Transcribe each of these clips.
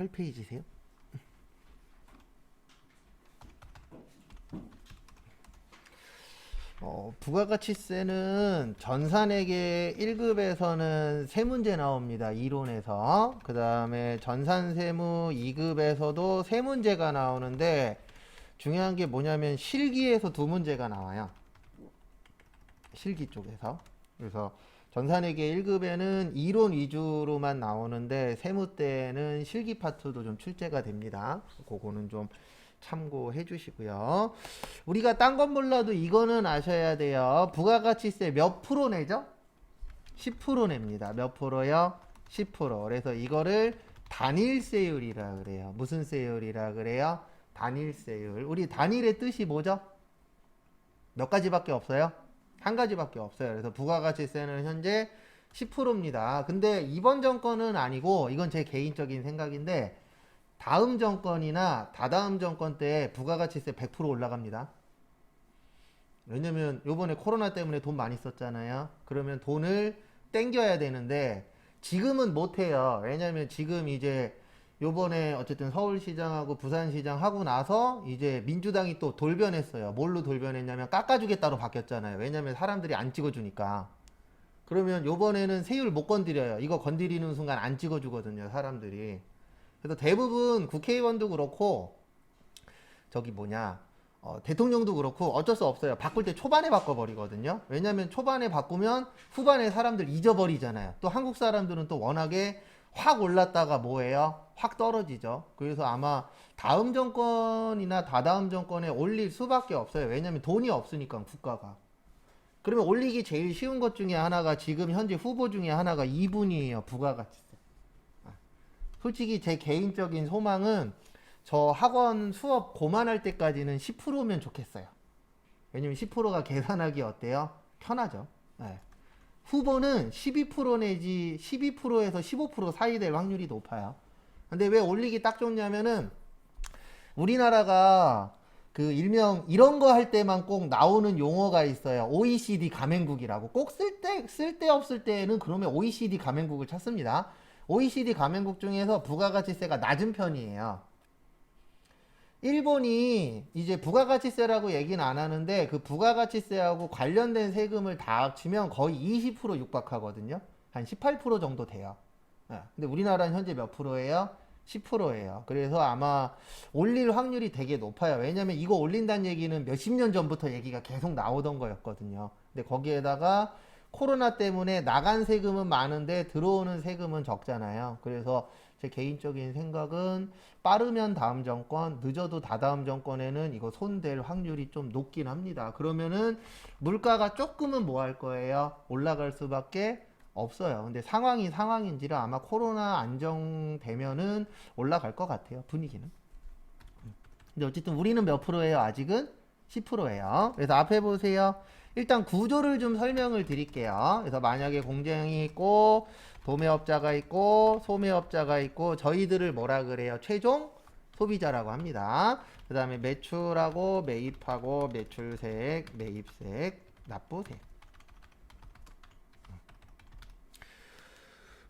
28페이지세요? 부가가치세는 전산회계 1급에서는 3문제 나옵니다. 이론에서. 그 다음에 전산세무 2급에서도 3문제가 나오는데 중요한 게 뭐냐면 실기에서 2문제가 나와요. 실기 쪽에서. 그래서 전산회계 1급에는 이론 위주로만 나오는데 세무 때는 실기 파트도 좀 출제가 됩니다. 그거는 좀 참고해 주시고요. 우리가 딴 건 몰라도 이거는 아셔야 돼요. 부가가치세 몇 프로 내죠? 10% 냅니다. 몇 프로요? 10%. 그래서 이거를 단일세율이라 그래요. 무슨 세율이라 그래요? 단일세율. 우리 단일의 뜻이 뭐죠? 몇 가지밖에 없어요? 한 가지밖에 없어요. 그래서 부가가치세는 현재 10%입니다. 근데 이번 정권은 아니고 이건 제 개인적인 생각인데 다음 정권이나 다다음 정권 때 부가가치세 100% 올라갑니다. 왜냐면 요번에 코로나 때문에 돈 많이 썼잖아요. 그러면 돈을 땡겨야 되는데 지금은 못해요. 왜냐면 지금 이제 요번에 어쨌든 서울시장하고 부산시장 하고 나서 이제 민주당이 또 돌변했어요. 뭘로 돌변했냐면 깎아주겠다로 바뀌었잖아요. 왜냐면 사람들이 안 찍어주니까. 그러면 요번에는 세율 못 건드려요. 이거 건드리는 순간 안 찍어주거든요. 사람들이. 그래서 대부분 국회의원도 그렇고 저기 뭐냐 대통령도 그렇고 어쩔 수 없어요. 바꿀 때 초반에 바꿔버리거든요. 왜냐면 초반에 바꾸면 후반에 사람들 잊어버리잖아요. 또 한국 사람들은 또 워낙에 확 올랐다가 뭐예요? 확 떨어지죠. 그래서 아마 다음 정권이나 다다음 정권에 올릴 수밖에 없어요. 왜냐면 돈이 없으니까 국가가. 그러면 올리기 제일 쉬운 것 중에 하나가 지금 현재 후보 중에 하나가 이분이에요. 부가가치세. 솔직히 제 개인적인 소망은 저 학원 수업 고만할 때까지는 10%면 좋겠어요. 왜냐면 10%가 계산하기 어때요? 편하죠. 네. 후보는 12% 내지 12%에서 15% 사이 될 확률이 높아요. 근데 왜 올리기 딱 좋냐면은 우리나라가 그 일명 이런 거 할 때만 꼭 나오는 용어가 있어요. OECD 가맹국이라고. 꼭 쓸데 없을 때는 그러면 OECD 가맹국을 찾습니다. OECD 가맹국 중에서 부가가치세가 낮은 편이에요. 일본이 이제 부가가치세라고 얘기는 안 하는데 그 부가가치세하고 관련된 세금을 다 합치면 거의 20% 육박하거든요. 한 18% 정도 돼요. 근데 우리나라는 현재 몇 프로예요? 10%예요. 그래서 아마 올릴 확률이 되게 높아요. 왜냐면 이거 올린다는 얘기는 몇십 년 전부터 얘기가 계속 나오던 거였거든요. 근데 거기에다가 코로나 때문에 나간 세금은 많은데 들어오는 세금은 적잖아요. 그래서 제 개인적인 생각은 빠르면 다음 정권, 늦어도 다다음 정권에는 이거 손댈 확률이 좀 높긴 합니다. 그러면은 물가가 조금은 뭐 할 거예요? 올라갈 수밖에 없어요. 근데 상황이 상황인지라 아마 코로나 안정되면은 올라갈 것 같아요. 분위기는. 근데 어쨌든 우리는 몇 프로예요? 아직은 10%예요. 그래서 앞에 보세요. 일단 구조를 좀 설명을 드릴게요. 그래서 만약에 공장이 있고 도매업자가 있고 소매업자가 있고 저희들을 뭐라 그래요? 최종 소비자라고 합니다. 그 다음에 매출하고 매입하고 매출세액, 매입세액, 납부세액.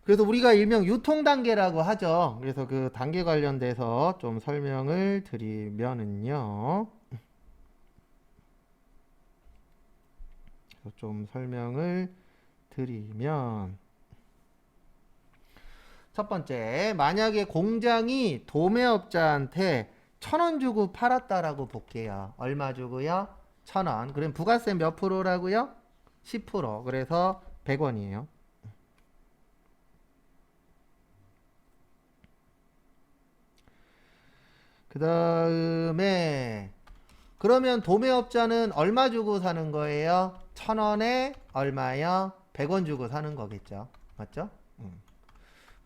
그래서 우리가 일명 유통단계라고 하죠. 그래서 그 단계 관련돼서 좀 설명을 드리면은요. 좀 설명을 드리면 첫 번째, 만약에 공장이 도매업자한테 1,000원 주고 팔았다라고 볼게요. 얼마 주고요? 1,000원. 그럼 부가세 몇 프로라고요? 10%. 그래서 100원이에요. 그 다음에 그러면 도매업자는 얼마 주고 사는 거예요? 1,000원에 얼마요? 100원 주고 사는 거겠죠. 맞죠?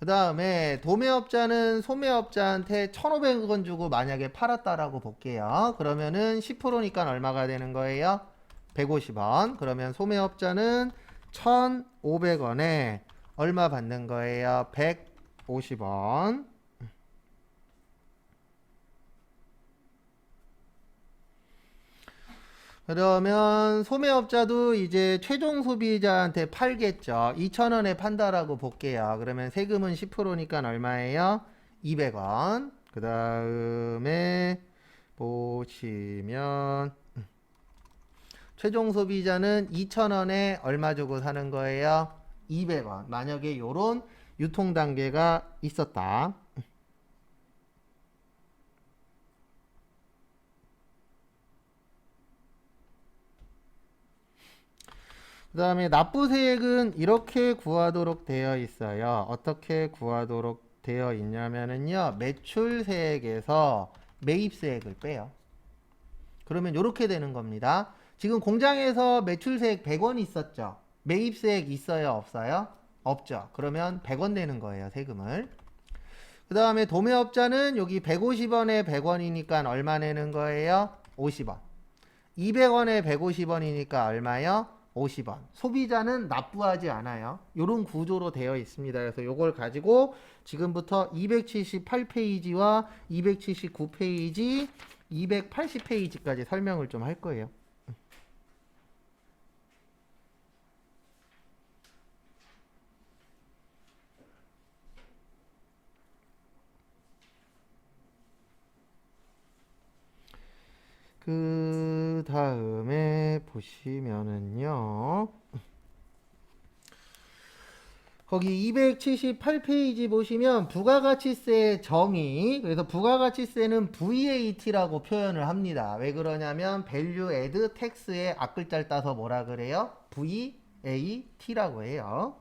그 다음에 도매업자는 소매업자한테 1,500원 주고 만약에 팔았다라고 볼게요. 그러면은 10%니까 얼마가 되는 거예요? 150원. 그러면 소매업자는 1,500원에 얼마 받는 거예요? 150원. 그러면 소매업자도 이제 최종 소비자한테 팔겠죠. 2,000원에 판다라고 볼게요. 그러면 세금은 10%니까 얼마예요? 200원. 그 다음에 보시면 최종 소비자는 2,000원에 얼마 주고 사는 거예요? 200원. 만약에 요런 유통 단계가 있었다. 그 다음에 납부세액은 이렇게 구하도록 되어 있어요. 어떻게 구하도록 되어 있냐면은요, 매출세액에서 매입세액을 빼요. 그러면 이렇게 되는 겁니다. 지금 공장에서 매출세액 100원 있었죠? 매입세액 있어요? 없어요? 없죠. 그러면 100원 내는 거예요, 세금을. 그 다음에 도매업자는 여기 150원에 100원이니까 얼마 내는 거예요? 50원. 200원에 150원이니까 얼마요? 50원. 소비자는 납부하지 않아요. 이런 구조로 되어 있습니다. 그래서 이걸 가지고 지금부터 278페이지와 279페이지, 280페이지까지 설명을 좀 할 거예요. 그 다음에 보시면은요, 거기 278페이지 보시면 부가가치세 정의, 그래서 부가가치세는 VAT라고 표현을 합니다. 왜 그러냐면 Value Add Tax의 앞글자를 따서 뭐라 그래요? VAT라고 해요.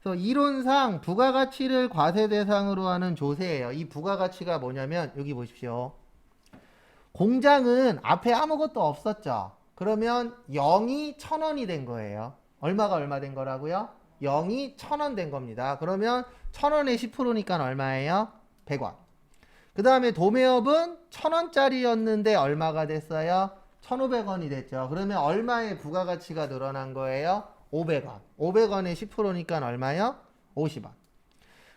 그래서 이론상 부가가치를 과세 대상으로 하는 조세예요. 이 부가가치가 뭐냐면 여기 보십시오. 공장은 앞에 아무것도 없었죠. 그러면 0이 1,000원이 된 거예요. 얼마가 얼마 된 거라고요? 0이 1,000원 된 겁니다. 그러면 1,000원에 10%니까 얼마예요? 100원. 그 다음에 도매업은 1,000원짜리였는데 얼마가 됐어요? 1,500원이 됐죠. 그러면 얼마의 부가가치가 늘어난 거예요? 500원. 500원에 10%니까 얼마요? 50원.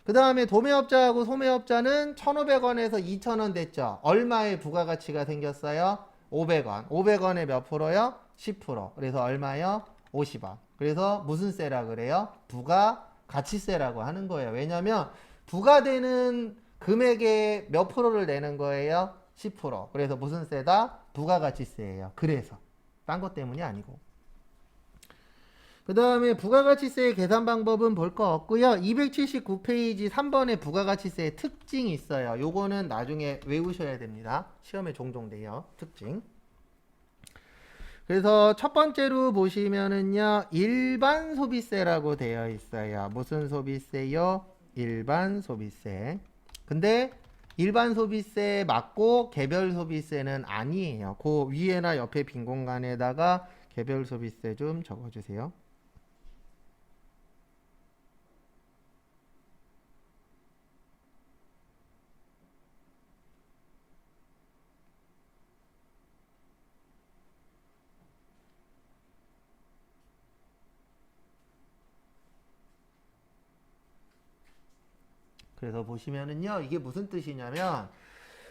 그 다음에 도매업자하고 소매업자는 1,500원에서 2,000원 됐죠. 얼마의 부가가치가 생겼어요? 500원. 500원에 몇 프로요? 10%. 그래서 얼마요? 50원. 그래서 무슨 세라 그래요? 부가가치세라고 하는 거예요. 왜냐면 부가되는 금액의 몇 프로를 내는 거예요? 10%. 그래서 무슨 세다? 부가가치세예요. 그래서 딴 것 때문이 아니고. 그 다음에 부가가치세의 계산 방법은 볼 거 없고요. 279페이지 3번에 부가가치세의 특징이 있어요. 요거는 나중에 외우셔야 됩니다. 시험에 종종 돼요. 특징. 그래서 첫 번째로 보시면은요, 일반 소비세라고 되어 있어요. 무슨 소비세요? 일반 소비세. 근데 일반 소비세 맞고 개별 소비세는 아니에요. 그 위에나 옆에 빈 공간에다가 개별 소비세 좀 적어주세요. 그래서 보시면은요, 이게 무슨 뜻이냐면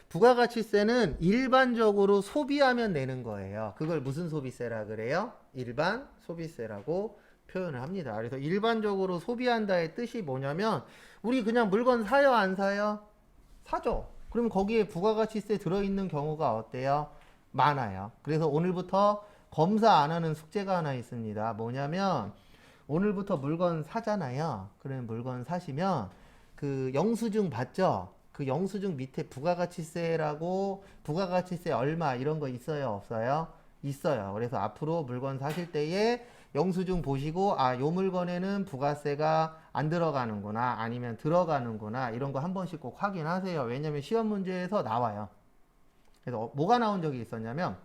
부가가치세는 일반적으로 소비하면 내는 거예요. 그걸 무슨 소비세라 그래요? 일반 소비세라고 표현을 합니다. 그래서 일반적으로 소비한다의 뜻이 뭐냐면 우리 그냥 물건 사요, 안 사요? 사죠. 그럼 거기에 부가가치세 들어있는 경우가 어때요? 많아요. 그래서 오늘부터 검사 안 하는 숙제가 하나 있습니다. 뭐냐면 오늘부터 물건 사잖아요. 그러면 물건 사시면 그 영수증 받죠? 그 영수증 밑에 부가가치세라고 부가가치세 얼마 이런 거 있어요? 없어요? 있어요. 그래서 앞으로 물건 사실 때에 영수증 보시고 아, 요 물건에는 부가세가 안 들어가는구나 아니면 들어가는구나 이런 거 한 번씩 꼭 확인하세요. 왜냐면 시험 문제에서 나와요. 그래서 뭐가 나온 적이 있었냐면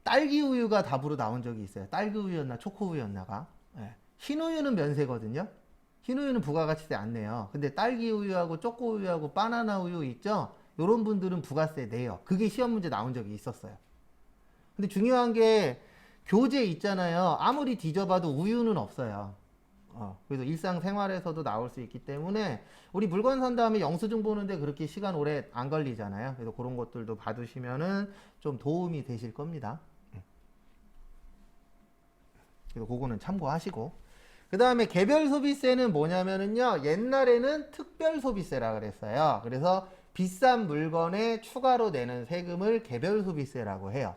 딸기 우유가 답으로 나온 적이 있어요. 딸기 우유였나 초코 우유였나가. 예. 흰 우유는 면세거든요. 흰 우유는 부가가치세 안 내요. 근데 딸기 우유하고 초코 우유하고 바나나 우유 있죠? 요런 분들은 부가세 내요. 그게 시험 문제 나온 적이 있었어요. 근데 중요한 게 교재 있잖아요. 아무리 뒤져봐도 우유는 없어요. 그래서 일상생활에서도 나올 수 있기 때문에 우리 물건 산 다음에 영수증 보는데 그렇게 시간 오래 안 걸리잖아요. 그래서 그런 것들도 받으시면은 좀 도움이 되실 겁니다. 그래서 그거는 참고하시고. 그 다음에 개별 소비세는 뭐냐면은요, 옛날에는 특별 소비세라 그랬어요. 그래서 비싼 물건에 추가로 내는 세금을 개별 소비세라고 해요.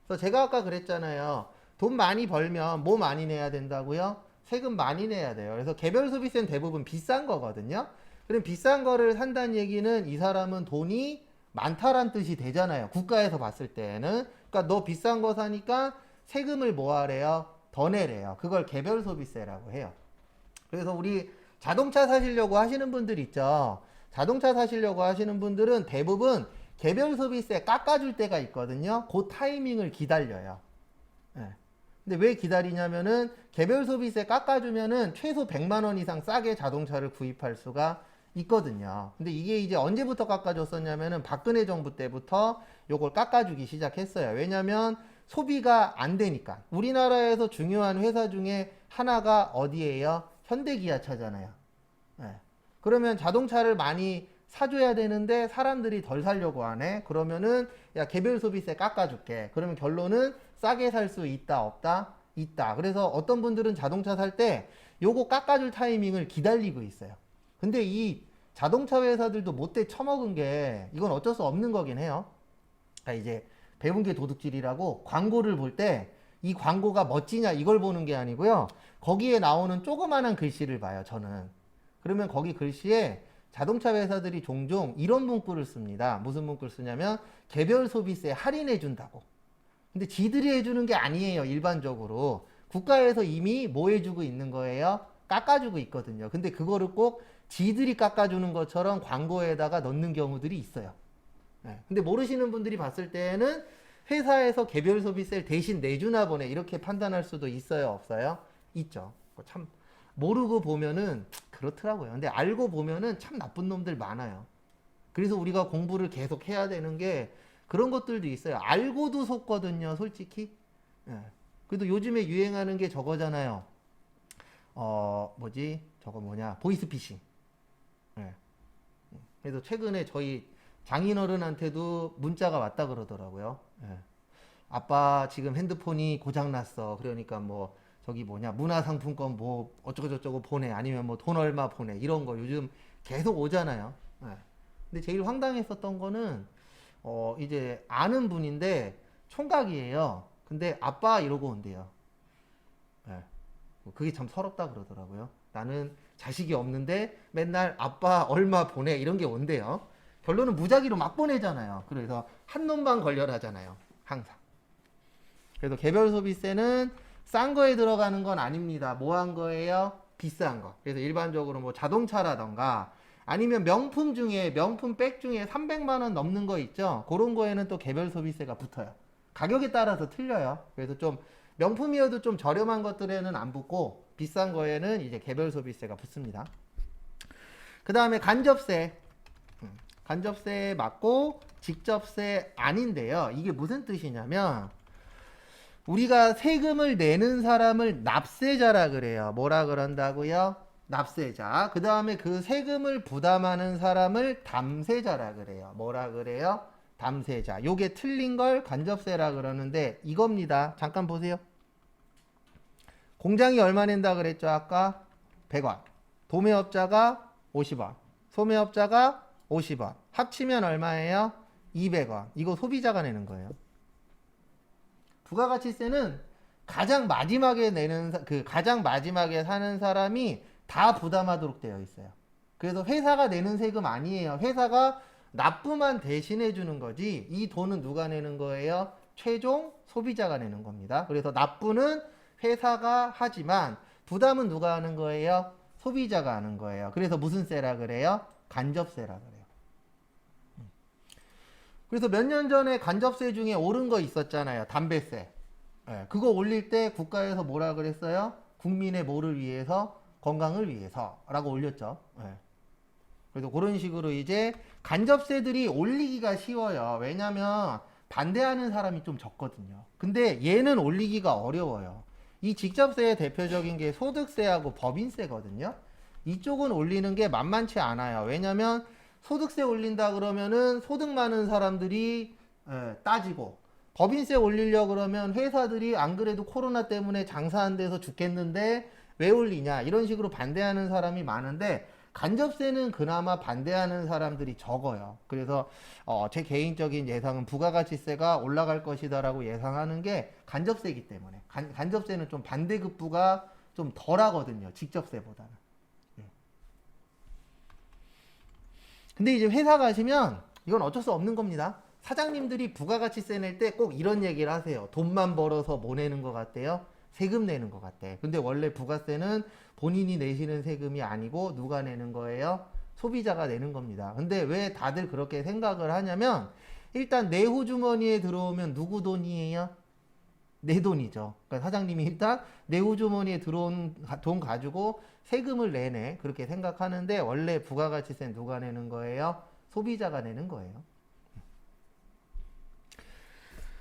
그래서 제가 아까 그랬잖아요. 돈 많이 벌면 뭐 많이 내야 된다고요? 세금 많이 내야 돼요. 그래서 개별 소비세는 대부분 비싼 거거든요. 그럼 비싼 거를 산다는 얘기는 이 사람은 돈이 많다란 뜻이 되잖아요. 국가에서 봤을 때는. 그러니까 너 비싼 거 사니까 세금을 뭐 하래요? 더 내래요. 그걸 개별 소비세라고 해요. 그래서 우리 자동차 사시려고 하시는 분들 있죠. 자동차 사시려고 하시는 분들은 대부분 개별 소비세 깎아줄 때가 있거든요. 그 타이밍을 기다려요. 예. 근데 왜 기다리냐면은 개별 소비세 깎아주면은 최소 100만 원 이상 싸게 자동차를 구입할 수가 있거든요. 근데 이게 이제 언제부터 깎아줬었냐면은 박근혜 정부 때부터 요걸 깎아주기 시작했어요. 왜냐면 소비가 안 되니까. 우리나라에서 중요한 회사 중에 하나가 어디예요? 현대기아차잖아요. 예. 그러면 자동차를 많이 사줘야 되는데 사람들이 덜 사려고 하네. 그러면은 야 개별 소비세 깎아줄게. 그러면 결론은 싸게 살 수 있다 없다? 있다. 그래서 어떤 분들은 자동차 살 때 요거 깎아줄 타이밍을 기다리고 있어요. 근데 이 자동차 회사들도 못돼 처먹은 게 이건 어쩔 수 없는 거긴 해요. 이제 배운 게 도둑질이라고 광고를 볼 때 이 광고가 멋지냐 이걸 보는 게 아니고요. 거기에 나오는 조그마한 글씨를 봐요. 저는. 그러면 거기 글씨에 자동차 회사들이 종종 이런 문구를 씁니다. 무슨 문구를 쓰냐면 개별 소비세 할인해 준다고. 근데 지들이 해주는 게 아니에요. 일반적으로. 국가에서 이미 뭐 해주고 있는 거예요? 깎아주고 있거든요. 근데 그거를 꼭 지들이 깎아주는 것처럼 광고에다가 넣는 경우들이 있어요. 네. 근데 모르시는 분들이 봤을 때는 회사에서 개별 소비세를 대신 내주나 보네. 이렇게 판단할 수도 있어요? 없어요? 있죠. 참 모르고 보면은 그렇더라고요. 근데 알고 보면은 참 나쁜 놈들 많아요. 그래서 우리가 공부를 계속 해야 되는 게 그런 것들도 있어요. 알고도 속거든요, 솔직히. 예. 그래도 요즘에 유행하는 게 저거잖아요. 저거 뭐냐, 보이스피싱. 예. 그래서 최근에 저희 장인어른한테도 문자가 왔다 그러더라고요. 예. 아빠 지금 핸드폰이 고장났어. 그러니까 뭐 저기 뭐냐 문화상품권 뭐 어쩌고저쩌고 보내 아니면 뭐 돈 얼마 보내 이런 거 요즘 계속 오잖아요. 예. 근데 제일 황당했었던 거는 이제 아는 분인데 총각이에요. 근데 아빠 이러고 온대요. 예. 그게 참 서럽다 그러더라고요. 나는 자식이 없는데 맨날 아빠 얼마 보내 이런 게 온대요. 결론은 무작위로 막 보내잖아요. 그래서 한 놈만 걸려라잖아요. 항상. 그래서 개별 소비세는 싼 거에 들어가는 건 아닙니다. 뭐 한 거예요? 비싼 거. 그래서 일반적으로 뭐 자동차라던가 아니면 명품 중에 명품 백 중에 300만 원 넘는 거 있죠. 그런 거에는 또 개별 소비세가 붙어요. 가격에 따라서 틀려요. 그래서 좀 명품이어도 좀 저렴한 것들에는 안 붙고 비싼 거에는 이제 개별 소비세가 붙습니다. 그 다음에 간접세. 간접세 맞고 직접세 아닌데요. 이게 무슨 뜻이냐면 우리가 세금을 내는 사람을 납세자라 그래요. 뭐라 그런다고요? 납세자. 그 다음에 그 세금을 부담하는 사람을 담세자라 그래요. 뭐라 그래요? 담세자. 요게 틀린 걸 간접세라 그러는데 이겁니다. 잠깐 보세요. 공장이 얼마 낸다 그랬죠? 아까 100원. 도매업자가 50원. 소매업자가 50원. 합치면 얼마예요? 200원. 이거 소비자가 내는 거예요. 부가가치세는 가장 마지막에 내는 가장 마지막에 사는 사람이 다 부담하도록 되어 있어요. 그래서 회사가 내는 세금 아니에요. 회사가 납부만 대신해 주는 거지 이 돈은 누가 내는 거예요? 최종 소비자가 내는 겁니다. 그래서 납부는 회사가 하지만 부담은 누가 하는 거예요? 소비자가 하는 거예요. 그래서 무슨 세라 그래요? 간접세라 그래요. 그래서 몇 년 전에 간접세 중에 오른 거 있었잖아요. 담배세. 예, 그거 올릴 때 국가에서 뭐라 그랬어요? 국민의 뭐를 위해서? 건강을 위해서 라고 올렸죠. 예. 그래서 그런 식으로 이제 간접세들이 올리기가 쉬워요. 왜냐면 반대하는 사람이 좀 적거든요. 근데 얘는 올리기가 어려워요. 이 직접세의 대표적인 게 소득세하고 법인세거든요. 이쪽은 올리는 게 만만치 않아요. 왜냐면 소득세 올린다 그러면은 소득 많은 사람들이 따지고 법인세 올리려 그러면 회사들이 안 그래도 코로나 때문에 장사 안 돼서 죽겠는데 왜 올리냐 이런 식으로 반대하는 사람이 많은데 간접세는 그나마 반대하는 사람들이 적어요. 그래서 제 개인적인 예상은 부가가치세가 올라갈 것이다라고 예상하는 게 간접세이기 때문에 간접세는 좀 반대급부가 좀 덜하거든요. 직접세보다는. 근데 이제 회사 가시면 이건 어쩔 수 없는 겁니다. 사장님들이 부가가치세 낼 때 꼭 이런 얘기를 하세요. 돈만 벌어서 뭐 내는 것 같대요? 세금 내는 것 같대. 근데 원래 부가세는 본인이 내시는 세금이 아니고 누가 내는 거예요? 소비자가 내는 겁니다. 근데 왜 다들 그렇게 생각을 하냐면 일단 내 호주머니에 들어오면 누구 돈이에요? 내 돈이죠. 그러니까 사장님이 일단 내 호주머니에 들어온 돈 가지고 세금을 내네. 그렇게 생각하는데 원래 부가가치세는 누가 내는 거예요? 소비자가 내는 거예요.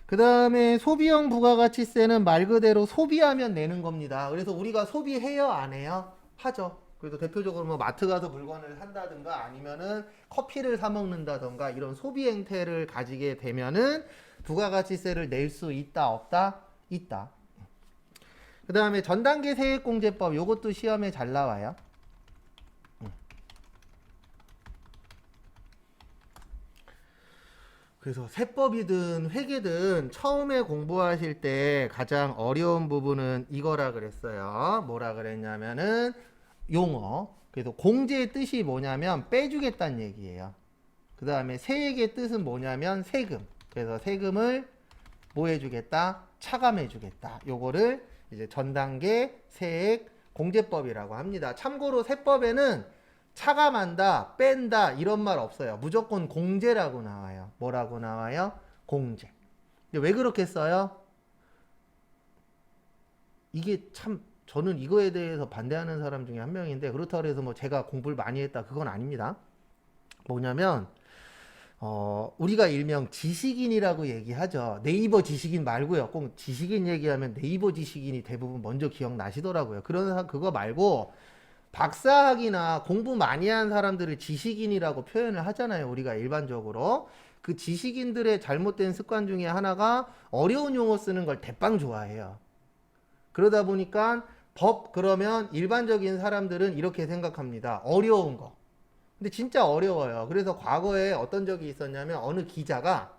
그 다음에 소비형 부가가치세는 말 그대로 소비하면 내는 겁니다. 그래서 우리가 소비해요? 안 해요? 하죠. 그래서 대표적으로 뭐 마트 가서 물건을 산다든가 아니면은 커피를 사 먹는다든가 이런 소비 행태를 가지게 되면은 부가가치세를 낼 수 있다 없다? 있다. 그 다음에 전단계 세액공제법 요것도 시험에 잘 나와요. 그래서 세법이든 회계든 처음에 공부하실 때 가장 어려운 부분은 이거라 그랬어요. 뭐라 그랬냐면은 용어. 그래서 공제의 뜻이 뭐냐면 빼주겠다는 얘기예요. 그 다음에 세액의 뜻은 뭐냐면 세금. 그래서 세금을 뭐 해주겠다? 차감해주겠다. 요거를 이제 전단계 세액 공제법이라고 합니다. 참고로 세법에는 차감한다, 뺀다 이런 말 없어요. 무조건 공제라고 나와요. 뭐라고 나와요? 공제. 근데 왜 그렇게 써요? 이게 참 저는 이거에 대해서 반대하는 사람 중에 한 명인데 그렇다고 해서 뭐 제가 공부를 많이 했다 그건 아닙니다. 뭐냐면 우리가 일명 지식인이라고 얘기하죠. 네이버 지식인 말고요. 꼭 지식인 얘기하면 네이버 지식인이 대부분 먼저 기억나시더라고요. 그거 말고 박사학위나 공부 많이 한 사람들을 지식인이라고 표현을 하잖아요. 우리가 일반적으로. 그 지식인들의 잘못된 습관 중에 하나가 어려운 용어 쓰는 걸 대빵 좋아해요. 그러다 보니까 법 그러면 일반적인 사람들은 이렇게 생각합니다. 어려운 거. 근데 진짜 어려워요. 그래서 과거에 어떤 적이 있었냐면 어느 기자가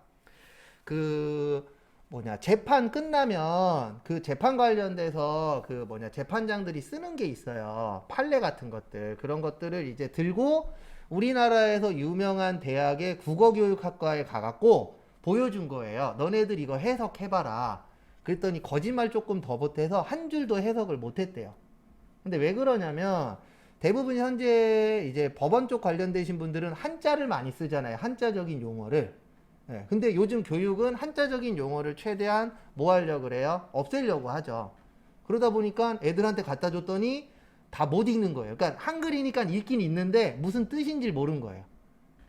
재판 끝나면 그 재판 관련돼서 재판장들이 쓰는 게 있어요. 판례 같은 것들. 그런 것들을 이제 들고 우리나라에서 유명한 대학의 국어교육학과에 가갖고 보여준 거예요. 너네들 이거 해석해봐라. 그랬더니 거짓말 조금 더 보태서 한 줄도 해석을 못했대요. 근데 왜 그러냐면 대부분 현재 이제 법원 쪽 관련되신 분들은 한자를 많이 쓰잖아요. 한자적인 용어를. 네, 근데 요즘 교육은 한자적인 용어를 최대한 뭐 하려고 그래요? 없애려고 하죠. 그러다 보니까 애들한테 갖다 줬더니 다 못 읽는 거예요. 그러니까 한글이니까 읽긴 읽는데 무슨 뜻인지 모르는 거예요.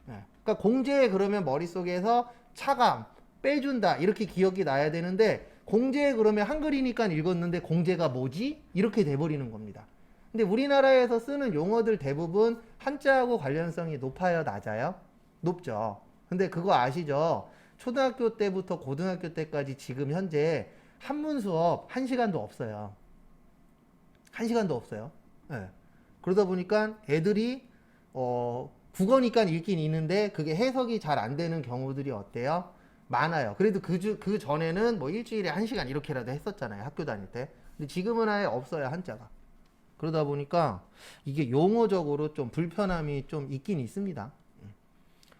네, 그러니까 공제 그러면 머릿속에서 차감, 빼준다 이렇게 기억이 나야 되는데 공제 그러면 한글이니까 읽었는데 공제가 뭐지? 이렇게 돼버리는 겁니다. 근데 우리나라에서 쓰는 용어들 대부분 한자하고 관련성이 높아요, 낮아요? 높죠. 근데 그거 아시죠? 초등학교 때부터 고등학교 때까지 지금 현재 한문 수업 1시간도 없어요. 1시간도 없어요. 네. 그러다 보니까 애들이 국어니까 읽긴 읽는데 그게 해석이 잘 안 되는 경우들이 어때요? 많아요. 그래도 그 전에는 뭐 일주일에 1시간 이렇게라도 했었잖아요. 학교 다닐 때. 근데 지금은 아예 없어요, 한자가. 그러다 보니까 이게 용어적으로 좀 불편함이 좀 있긴 있습니다.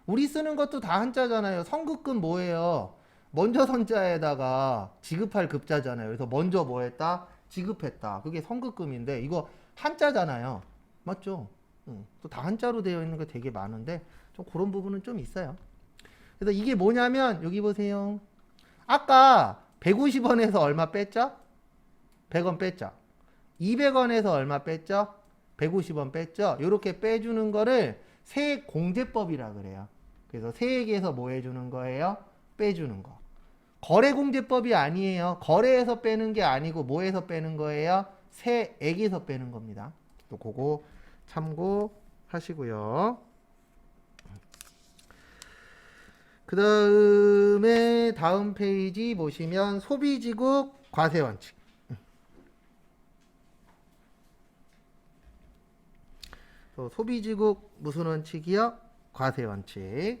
우리 쓰는 것도 다 한자잖아요. 성급금 뭐예요? 먼저 선자에다가 지급할 급자잖아요. 그래서 먼저 뭐 했다? 지급했다. 그게 성급금인데 이거 한자잖아요. 맞죠? 또 다 한자로 되어 있는 게 되게 많은데 좀 그런 부분은 좀 있어요. 그래서 이게 뭐냐면 여기 보세요. 아까 150원에서 얼마 뺐죠? 100원 뺐죠? 200원에서 얼마 뺐죠? 150원 뺐죠? 이렇게 빼주는 거를 세액공제법이라 그래요. 그래서 세액에서 뭐 해주는 거예요? 빼주는 거. 거래공제법이 아니에요. 거래에서 빼는 게 아니고 뭐에서 빼는 거예요? 세액에서 빼는 겁니다. 또 그거 참고하시고요. 그 다음에 다음 페이지 보시면 소비지국 과세원칙. 또 소비지국 무슨 원칙이요? 과세 원칙.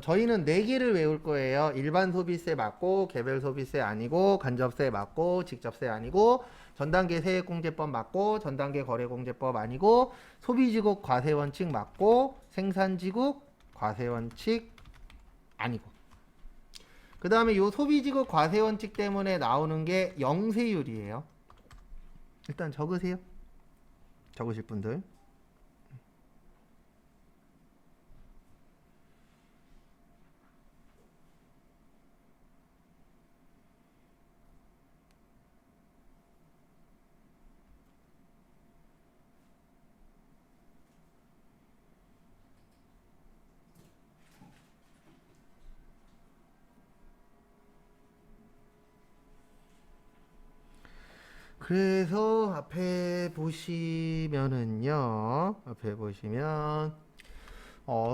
저희는 4개를 외울 거예요. 일반 소비세 맞고, 개별 소비세 아니고, 간접세 맞고, 직접세 아니고, 전단계 세액공제법 맞고, 전단계 거래공제법 아니고, 소비지국 과세원칙 맞고, 생산지국 과세원칙 아니고. 그 다음에 요 소비지국 과세원칙 때문에 나오는 게 영세율이에요. 일단 적으세요. 적으실 분들. 그래서 앞에 보시면은요. 앞에 보시면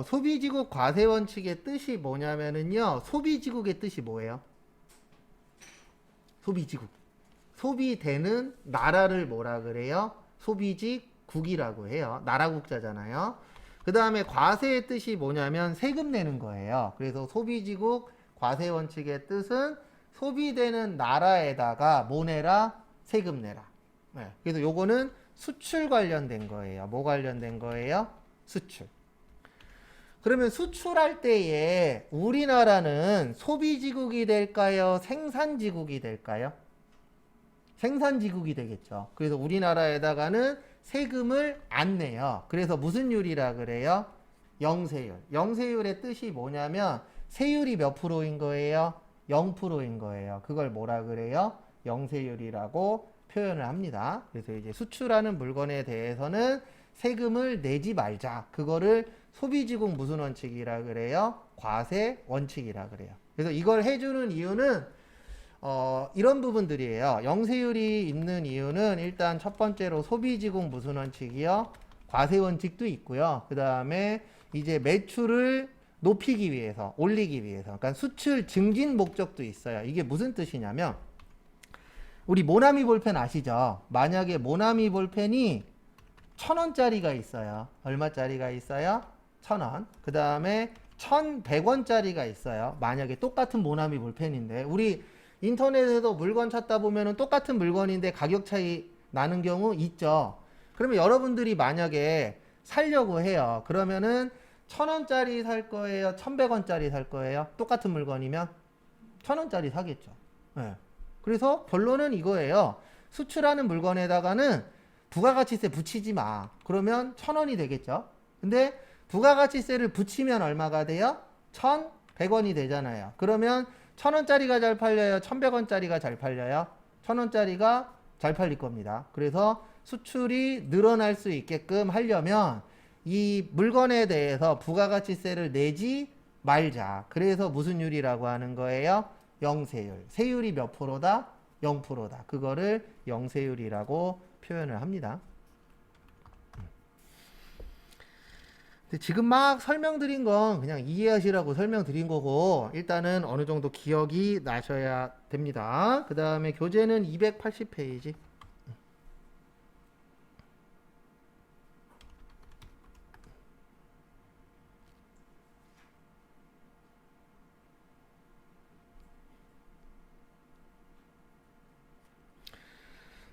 소비지국 과세원칙의 뜻이 뭐냐면은요. 소비지국의 뜻이 뭐예요? 소비지국. 소비되는 나라를 뭐라 그래요? 소비지국이라고 해요. 나라국자잖아요. 그 다음에 과세의 뜻이 뭐냐면 세금 내는 거예요. 그래서 소비지국 과세원칙의 뜻은 소비되는 나라에다가 뭐 내라? 세금 내라. 네. 그래서 요거는 수출 관련된 거예요. 뭐 관련된 거예요? 수출. 그러면 수출할 때에 우리나라는 소비지국이 될까요? 생산지국이 될까요? 생산지국이 되겠죠. 그래서 우리나라에다가는 세금을 안 내요. 그래서 무슨 율이라 그래요? 영세율. 영세율의 뜻이 뭐냐면 세율이 몇 프로인 거예요? 0%인 거예요. 그걸 뭐라 그래요? 영세율이라고 표현을 합니다. 그래서 이제 수출하는 물건에 대해서는 세금을 내지 말자. 그거를 소비지국 무슨 원칙이라 그래요? 과세 원칙이라 그래요. 그래서 이걸 해주는 이유는 이런 부분들이에요. 영세율이 있는 이유는 일단 첫 번째로 소비지국 무슨 원칙이요? 과세 원칙도 있고요. 그 다음에 이제 매출을 높이기 위해서, 올리기 위해서. 그러니까 수출 증진 목적도 있어요. 이게 무슨 뜻이냐면 우리 모나미 볼펜 아시죠? 만약에 모나미 볼펜이 1,000원짜리가 있어요. 얼마짜리가 있어요? 1,000원. 그 다음에 1,100원짜리가 있어요. 만약에 똑같은 모나미 볼펜인데 우리 인터넷에서 물건 찾다 보면은 똑같은 물건인데 가격 차이 나는 경우 있죠. 그러면 여러분들이 만약에 살려고 해요. 그러면은 1,000원짜리 살 거예요? 1,100원짜리 살 거예요? 똑같은 물건이면 1,000원짜리 사겠죠. 네. 그래서 결론은 이거예요. 수출하는 물건에다가는 부가가치세 붙이지 마. 그러면 1,000원이 되겠죠. 근데 부가가치세를 붙이면 얼마가 돼요? 1,100원이 되잖아요. 그러면 1,000원짜리가 잘 팔려요? 1,100원짜리가 잘 팔려요? 1,000원짜리가 잘 팔릴 겁니다. 그래서 수출이 늘어날 수 있게끔 하려면 이 물건에 대해서 부가가치세를 내지 말자. 그래서 무슨 율이라고 하는 거예요? 영세율. 세율이 몇 프로다? 0%다. 그거를 영세율이라고 표현을 합니다. 근데 지금 막 설명드린 건 그냥 이해하시라고 설명드린 거고 일단은 어느 정도 기억이 나셔야 됩니다. 그 다음에 교재는 280페이지.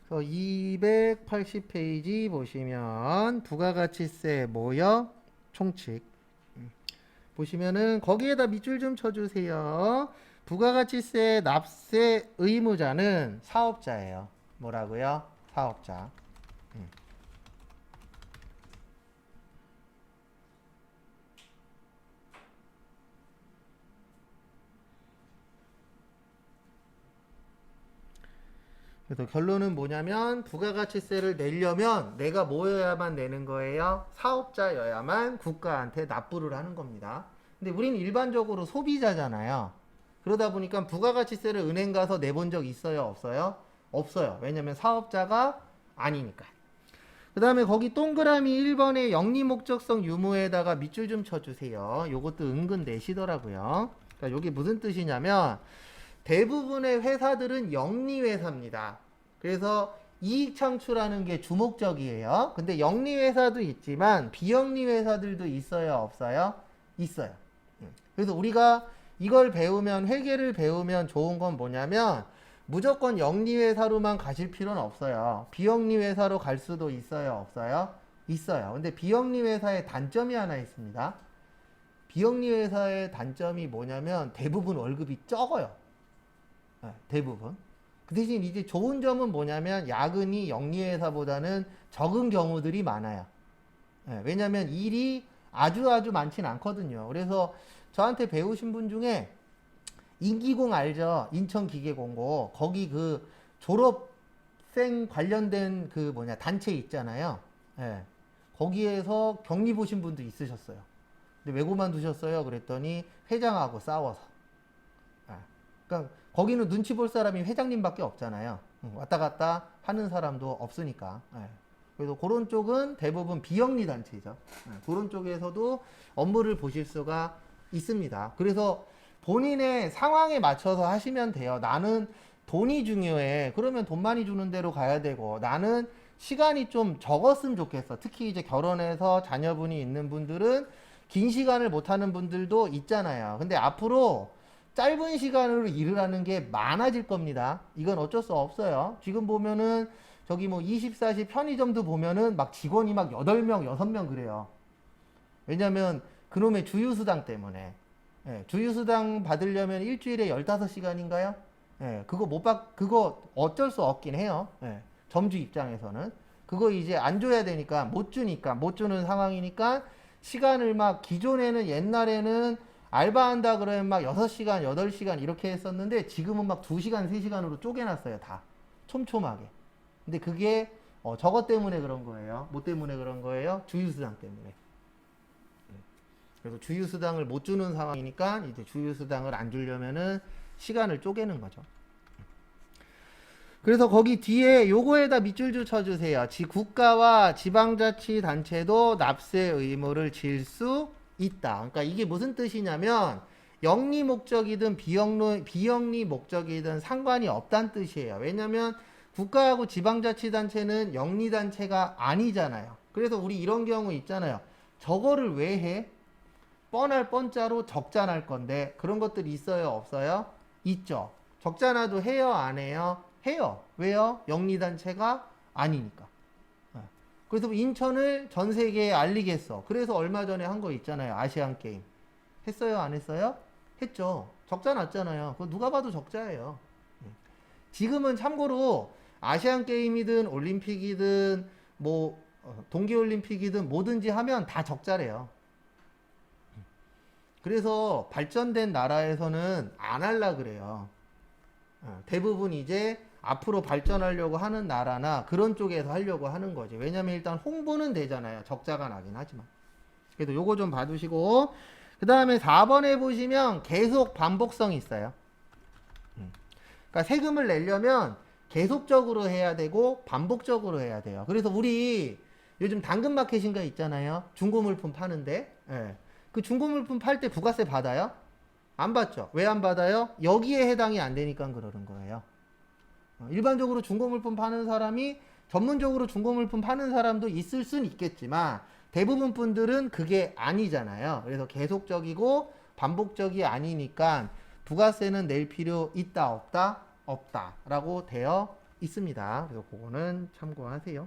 그래서 280페이지 보시면 부가가치세 뭐요? 총칙. 보시면은 거기에다 밑줄 좀 쳐주세요. 부가가치세 납세 의무자는 사업자예요. 뭐라고요? 사업자. 그래서 결론은 뭐냐면 부가가치세를 내려면 내가 뭐여야만 내는 거예요? 사업자여야만 국가한테 납부를 하는 겁니다. 근데 우린 일반적으로 소비자잖아요. 그러다 보니까 부가가치세를 은행 가서 내본 적 있어요? 없어요? 없어요. 왜냐면 사업자가 아니니까. 그 다음에 거기 동그라미 1번에 영리목적성 유무에다가 밑줄 좀 쳐주세요. 요것도 은근 내시더라고요. 그러니까 이게 무슨 뜻이냐면 대부분의 회사들은 영리회사입니다. 그래서 이익 창출하는 게 주목적이에요. 근데 영리 회사도 있지만 비영리 회사들도 있어요, 없어요? 있어요. 그래서 우리가 이걸 배우면, 회계를 배우면 좋은 건 뭐냐면 무조건 영리 회사로만 가실 필요는 없어요. 비영리 회사로 갈 수도 있어요, 없어요? 있어요. 근데 비영리 회사의 단점이 하나 있습니다. 비영리 회사의 단점이 뭐냐면 대부분 월급이 적어요. 네, 대부분. 그 대신 이제 좋은 점은 뭐냐면 야근이 영리 회사보다는 적은 경우들이 많아요. 네, 왜냐면 일이 아주 많진 않거든요. 그래서 저한테 배우신 분 중에 인기공 알죠? 인천기계공고. 거기 그 졸업생 관련된 그 뭐냐 단체 있잖아요. 예. 거기에서 격리 보신 분도 있으셨어요. 근데 왜 그만두셨어요? 그랬더니 회장하고 싸워서. 예. 그러니까 거기는 눈치 볼 사람이 회장님밖에 없잖아요. 왔다 갔다 하는 사람도 없으니까. 예. 그래서 그런 쪽은 대부분 비영리 단체죠. 예. 그런 쪽에서도 업무를 보실 수가 있습니다. 그래서 본인의 상황에 맞춰서 하시면 돼요. 나는 돈이 중요해. 그러면 돈 많이 주는 데로 가야 되고, 나는 시간이 좀 적었으면 좋겠어. 특히 이제 결혼해서 자녀분이 있는 분들은 긴 시간을 못 하는 분들도 있잖아요. 근데 앞으로 짧은 시간으로 일을 하는 게 많아질 겁니다. 이건 어쩔 수 없어요. 지금 보면은 저기 뭐 24시 편의점도 보면은 막 직원이 막 8명, 6명 그래요. 왜냐면 그놈의 주유수당 때문에. 예, 주유수당 받으려면 일주일에 15시간인가요? 예, 그거 어쩔 수 없긴 해요. 예, 점주 입장에서는. 그거 이제 안 줘야 되니까, 못 주는 상황이니까, 시간을 막, 기존에는 옛날에는 알바한다 그러면 막 6시간, 8시간 이렇게 했었는데, 지금은 막 2시간, 3시간으로 쪼개놨어요, 다. 촘촘하게. 근데 그게, 저것 때문에 그런 거예요. 뭐 때문에 그런 거예요? 주유수당 때문에. 그래서 주유수당을 못 주는 상황이니까 이제 주유수당을 안 주려면은 시간을 쪼개는 거죠. 그래서 거기 뒤에 요거에다 밑줄 쳐주세요. 국가와 지방자치단체도 납세 의무를 질 수 있다. 그러니까 이게 무슨 뜻이냐면 영리 목적이든 비영리 목적이든 상관이 없다는 뜻이에요. 왜냐면 국가하고 지방자치단체는 영리단체가 아니잖아요. 그래서 우리 이런 경우 있잖아요. 저거를 왜 해? 뻔할 뻔자로 적자 날 건데 그런 것들이 있어요, 없어요? 있죠. 적자 나도 해요, 안 해요? 해요. 왜요? 영리단체가 아니니까. 그래서 인천을 전 세계에 알리겠어. 그래서 얼마 전에 한 거 있잖아요. 아시안 게임. 했어요, 안 했어요? 했죠. 적자 났잖아요. 그거 누가 봐도 적자예요. 지금은 참고로 아시안 게임이든 올림픽이든 뭐 동계올림픽이든 뭐든지 하면 다 적자래요. 그래서 발전된 나라에서는 안 할라 그래요. 대부분 이제 앞으로 발전하려고 하는 나라나 그런 쪽에서 하려고 하는 거지. 왜냐면 일단 홍보는 되잖아요. 적자가 나긴 하지만. 그래도 요거 좀 봐두시고, 그 다음에 4번에 보시면 계속 반복성이 있어요. 그러니까 세금을 내려면 계속적으로 해야 되고 반복적으로 해야 돼요. 그래서 우리 요즘 당근마켓인가 있잖아요. 중고물품 파는데. 예. 그 중고물품 팔 때 부가세 받아요? 안 받죠. 왜 안 받아요? 여기에 해당이 안 되니까 그러는 거예요. 일반적으로 중고물품 파는 사람이 전문적으로 중고물품 파는 사람도 있을 순 있겠지만 대부분 분들은 그게 아니잖아요. 그래서 계속적이고 반복적이 아니니까 부가세는 낼 필요 있다 없다? 없다 라고 되어 있습니다. 그래서 그거는 참고하세요.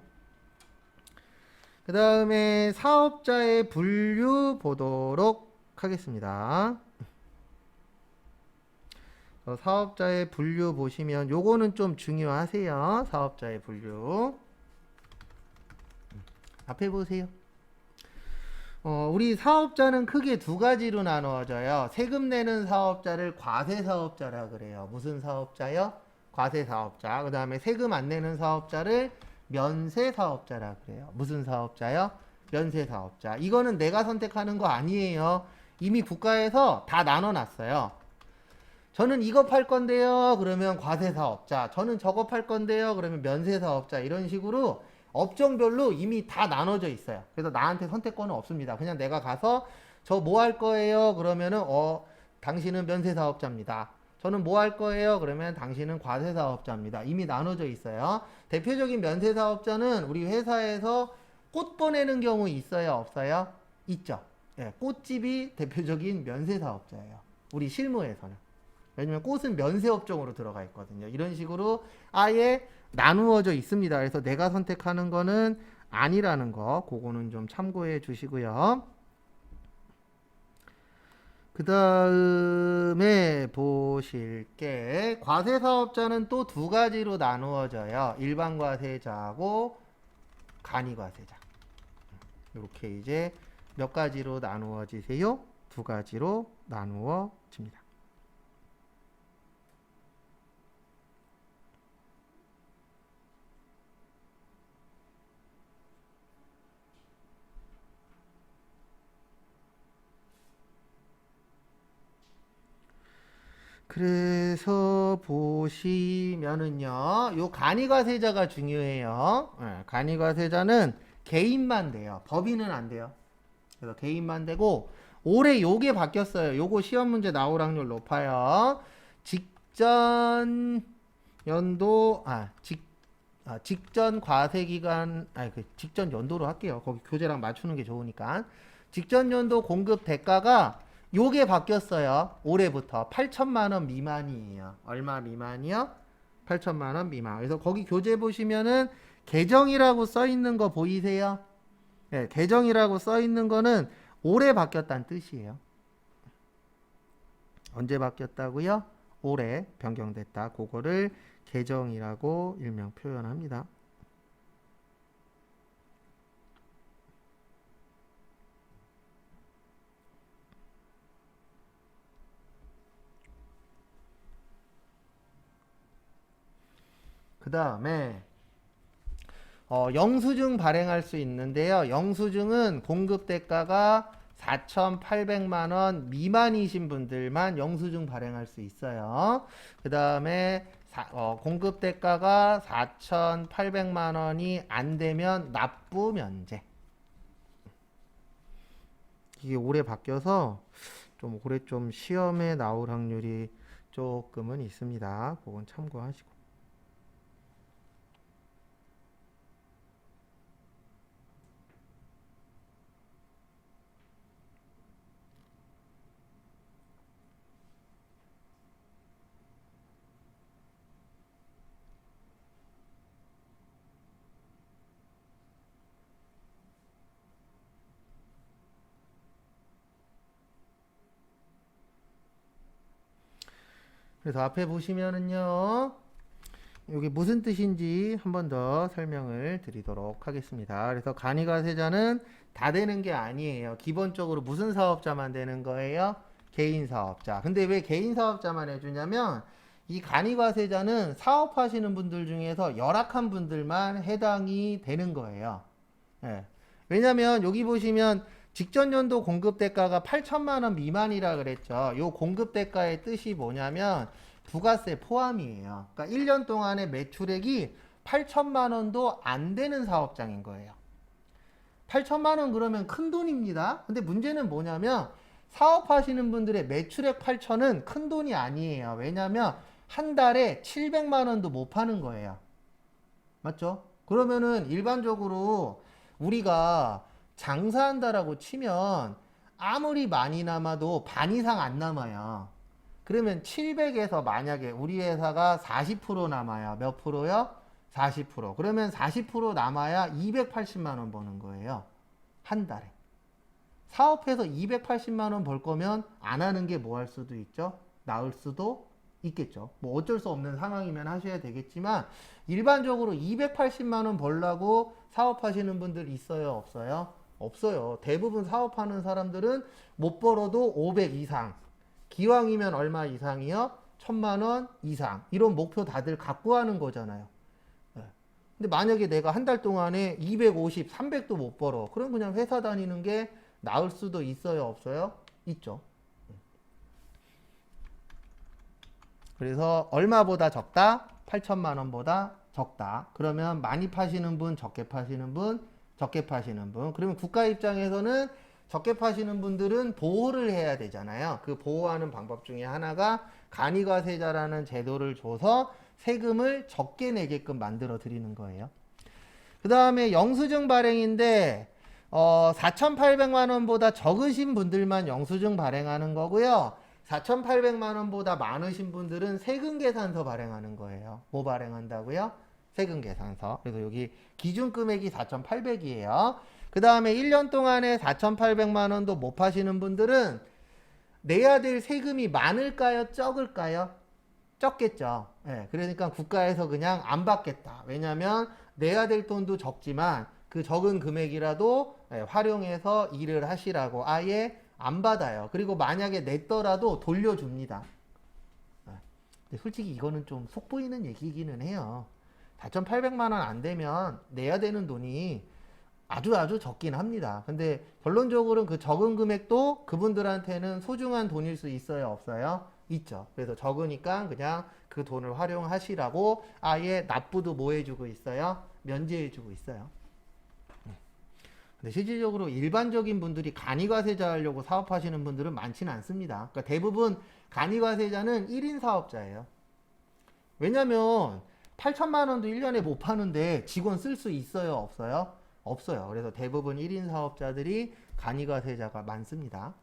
그 다음에 사업자의 분류 보도록 하겠습니다. 사업자의 분류 보시면 요거는 좀 중요하세요. 사업자의 분류. 앞에 보세요. 우리 사업자는 크게 두 가지로 나누어져요. 세금 내는 사업자를 과세사업자라 그래요. 무슨 사업자요? 과세사업자. 그 다음에 세금 안 내는 사업자를 면세사업자라 그래요. 무슨 사업자요? 면세사업자. 이거는 내가 선택하는 거 아니에요. 이미 국가에서 다 나눠놨어요. 저는 이거 팔 건데요. 그러면 과세사업자. 저는 저거 팔 건데요. 그러면 면세사업자. 이런 식으로 업종별로 이미 다 나눠져 있어요. 그래서 나한테 선택권은 없습니다. 그냥 내가 가서 저 뭐 할 거예요? 그러면은 당신은 면세사업자입니다. 저는 뭐 할 거예요? 그러면 당신은 과세사업자입니다. 이미 나눠져 있어요. 대표적인 면세사업자는 우리 회사에서 꽃 보내는 경우 있어요? 없어요? 있죠. 예, 꽃집이 대표적인 면세사업자예요. 우리 실무에서는. 왜냐면 꽃은 면세업종으로 들어가 있거든요. 이런 식으로 아예 나누어져 있습니다. 그래서 내가 선택하는 거는 아니라는 거, 그거는 좀 참고해 주시고요. 그 다음에 보실 게 과세사업자는 또 두 가지로 나누어져요. 일반 과세자하고 간이 과세자. 이렇게 이제 몇 가지로 나누어지세요? 두 가지로 나누어집니다. 그래서 보시면은요, 요 간이과세자가 중요해요. 예, 간이과세자는 개인만 돼요. 법인은 안 돼요. 그래서 개인만 되고, 올해 요게 바뀌었어요. 요거 시험 문제 나올 확률 높아요. 직전 연도, 직전 과세기간, 직전 연도로 할게요. 거기 교재랑 맞추는 게 좋으니까. 직전 연도 공급 대가가 요게 바뀌었어요. 올해부터 8천만 원 미만이에요. 얼마 미만이요? 8천만 원 미만. 그래서 거기 교재 보시면은 계정이라고 써 있는 거 보이세요? 네, 계정이라고 써 있는 거는 올해 바뀌었다는 뜻이에요. 언제 바뀌었다고요? 올해 변경됐다. 그거를 계정이라고 일명 표현합니다. 그 다음에 영수증 발행할 수 있는데요. 영수증은 공급 대가가 4,800만 원 미만이신 분들만 영수증 발행할 수 있어요. 그 다음에 공급 대가가 4,800만 원이 안 되면 납부 면제. 이게 올해 바뀌어서 좀 올해 좀 시험에 나올 확률이 조금은 있습니다. 그건 참고하시고. 그래서 앞에 보시면은요, 이게 무슨 뜻인지 한 번 더 설명을 드리도록 하겠습니다. 그래서 간이과세자는 다 되는 게 아니에요. 기본적으로 무슨 사업자만 되는 거예요? 개인 사업자. 근데 왜 개인 사업자만 해주냐면 이 간이과세자는 사업하시는 분들 중에서 열악한 분들만 해당이 되는 거예요. 예. 왜냐면 여기 보시면 직전 연도 공급 대가가 8천만 원 미만이라 그랬죠. 요 공급 대가의 뜻이 뭐냐면 부가세 포함이에요. 그러니까 1년 동안의 매출액이 8천만 원도 안 되는 사업장인 거예요. 8천만 원 그러면 큰 돈입니다. 근데 문제는 뭐냐면 사업하시는 분들의 매출액 8천은 큰 돈이 아니에요. 왜냐면 한 달에 700만 원도 못 파는 거예요. 맞죠? 그러면은 일반적으로 우리가 장사한다라고 치면 아무리 많이 남아도 반 이상 안 남아요. 그러면 700에서 만약에 우리 회사가 40% 남아요. 몇 프로요? 40%. 그러면 40% 남아야 280만 원 버는 거예요. 한 달에. 사업해서 280만 원 벌 거면 안 하는 게 뭐 할 수도 있죠? 나을 수도 있겠죠. 뭐 어쩔 수 없는 상황이면 하셔야 되겠지만 일반적으로 280만 원 벌라고 사업하시는 분들 있어요? 없어요? 없어요. 대부분 사업하는 사람들은 못 벌어도 500 이상. 기왕이면 얼마 이상이요? 1000만 원 이상. 이런 목표 다들 갖고 하는 거잖아요. 근데 만약에 내가 한 달 동안에 250, 300도 못 벌어. 그럼 그냥 회사 다니는 게 나을 수도 있어요? 없어요? 있죠. 그래서 얼마보다 적다? 8천만 원보다 적다. 그러면 많이 파시는 분, 적게 파시는 분, 적게 파시는 분. 그러면 국가 입장에서는 적게 파시는 분들은 보호를 해야 되잖아요. 그 보호하는 방법 중에 하나가 간이과세자라는 제도를 줘서 세금을 적게 내게끔 만들어 드리는 거예요. 그 다음에 영수증 발행인데 4,800만 원보다 적으신 분들만 영수증 발행하는 거고요. 4,800만 원보다 많으신 분들은 세금 계산서 발행하는 거예요. 뭐 발행한다고요? 세금 계산서. 그래서 여기 기준 금액이 4,800이에요. 그 다음에 1년 동안에 4,800만 원도 못 파시는 분들은 내야 될 세금이 많을까요? 적을까요? 적겠죠. 예, 그러니까 국가에서 그냥 안 받겠다. 왜냐하면 내야 될 돈도 적지만 그 적은 금액이라도 활용해서 일을 하시라고 아예 안 받아요. 그리고 만약에 냈더라도 돌려줍니다. 근데 솔직히 이거는 좀 속 보이는 얘기기는 해요. 4,800만 원 안 되면 내야 되는 돈이 아주 적긴 합니다. 근데 결론적으로는 그 적은 금액도 그분들한테는 소중한 돈일 수 있어요, 없어요? 있죠. 그래서 적으니까 그냥 그 돈을 활용하시라고 아예 납부도 뭐 해주고 있어요? 면제해주고 있어요. 근데 실질적으로 일반적인 분들이 간이과세자 하려고 사업하시는 분들은 많지는 않습니다. 그러니까 대부분 간이과세자는 1인 사업자예요. 왜냐면 8천만 원도 1년에 못 파는데 직원 쓸 수 있어요, 없어요? 없어요. 그래서 대부분 1인 사업자들이 간이과세자가 많습니다.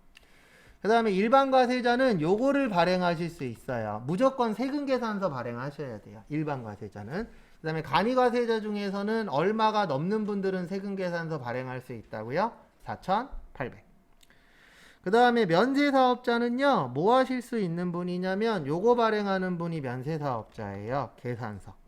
그 다음에 일반과세자는 요거를 발행하실 수 있어요. 무조건 세금계산서 발행하셔야 돼요. 일반과세자는. 그 다음에 간이과세자 중에서는 얼마가 넘는 분들은 세금계산서 발행할 수 있다고요? 4,800. 그 다음에 면세사업자는요, 뭐 하실 수 있는 분이냐면 요거 발행하는 분이 면세사업자예요. 계산서.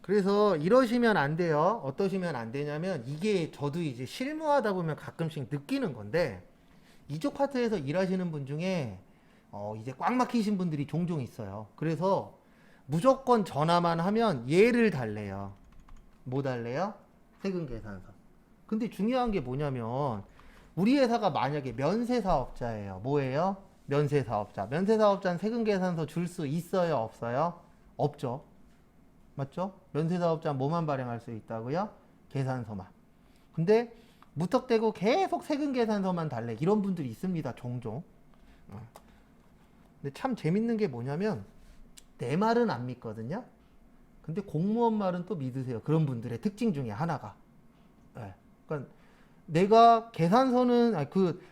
그래서 이러시면 안 돼요. 어떠시면 안 되냐면 이게 저도 이제 실무하다 보면 가끔씩 느끼는 건데 이쪽 파트에서 일하시는 분 중에 이제 꽉 막히신 분들이 종종 있어요. 그래서 무조건 전화만 하면 얘를 달래요. 뭐 달래요? 세금 계산서. 근데 중요한 게 뭐냐면 우리 회사가 만약에 면세사업자예요. 뭐예요? 면세사업자. 면세사업자는 세금 계산서 줄 수 있어요? 없어요? 없죠. 맞죠? 면세사업자 뭐만 발행할 수 있다고요? 계산서만. 근데 무턱대고 계속 세금 계산서만 달래. 이런 분들이 있습니다. 종종. 근데 참 재밌는 게 뭐냐면 내 말은 안 믿거든요. 근데 공무원 말은 또 믿으세요. 그런 분들의 특징 중에 하나가. 네. 그러니까 내가 계산서는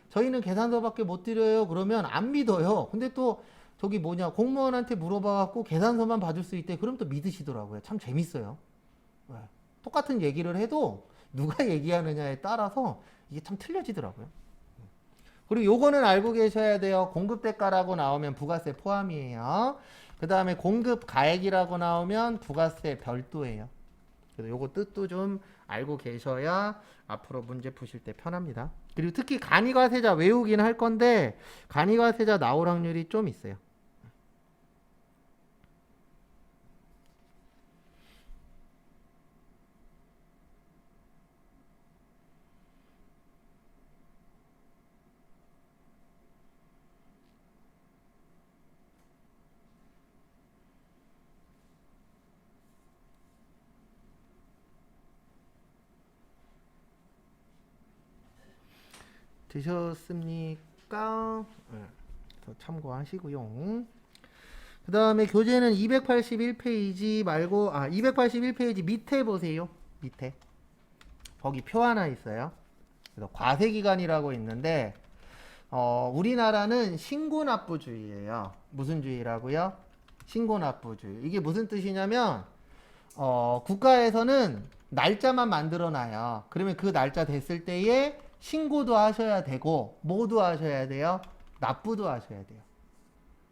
저희는 계산서밖에 못 드려요. 그러면 안 믿어요. 근데 또 저기 뭐냐 공무원한테 물어봐갖고 계산서만 받을 수 있대. 그럼 또 믿으시더라고요. 참 재밌어요. 네. 똑같은 얘기를 해도 누가 얘기하느냐에 따라서 이게 참 틀려지더라고요. 그리고 요거는 알고 계셔야 돼요. 공급대가라고 나오면 부가세 포함이에요. 그 다음에 공급 가액이라고 나오면 부가세 별도예요. 그래서 요거 뜻도 좀 알고 계셔야 앞으로 문제 푸실 때 편합니다. 그리고 특히 간이과세자 외우긴 할 건데 간이과세자 나올 확률이 좀 있어요. 되셨습니까? 네. 참고하시고요. 그 다음에 교재는 281페이지 말고 281페이지 밑에 보세요. 밑에 거기 표 하나 있어요. 그래서 과세기간이라고 있는데 우리나라는 신고납부주의예요. 무슨 주의라고요? 신고납부주의. 이게 무슨 뜻이냐면 국가에서는 날짜만 만들어놔요. 그러면 그 날짜 됐을 때에 신고도 하셔야 되고 뭐도 하셔야 돼요? 납부도 하셔야 돼요.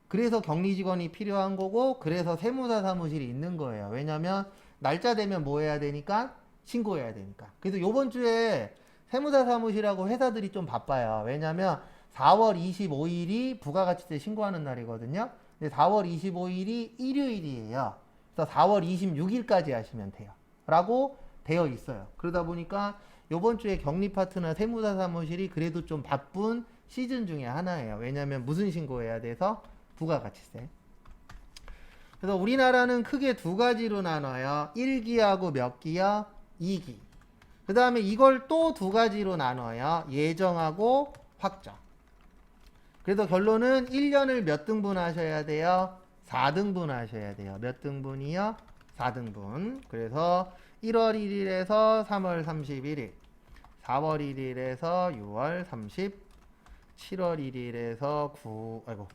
그래서 격리직원이 필요한 거고 그래서 세무사 사무실이 있는 거예요. 왜냐면 날짜 되면 뭐 해야 되니까? 신고해야 되니까. 그래서 요번 주에 세무사 사무실하고 회사들이 좀 바빠요. 왜냐면 4월 25일이 부가가치세 신고하는 날이거든요. 4월 25일이 일요일이에요. 그래서 4월 26일까지 하시면 돼요. 라고 되어 있어요. 그러다 보니까 요번 주에 격리파트나 세무사 사무실이 그래도 좀 바쁜 시즌 중에 하나예요. 왜냐면 무슨 신고해야 돼서? 부가가치세. 그래서 우리나라는 크게 두 가지로 나눠요. 1기하고 몇 기요? 2기. 그 다음에 이걸 또 두 가지로 나눠요. 예정하고 확정. 그래서 결론은 1년을 몇 등분 하셔야 돼요? 4등분 하셔야 돼요. 몇 등분이요? 4등분. 그래서 1월 1일에서 3월 31일, 4월 1일에서 6월 30, 7월 1일에서 9, 아이고,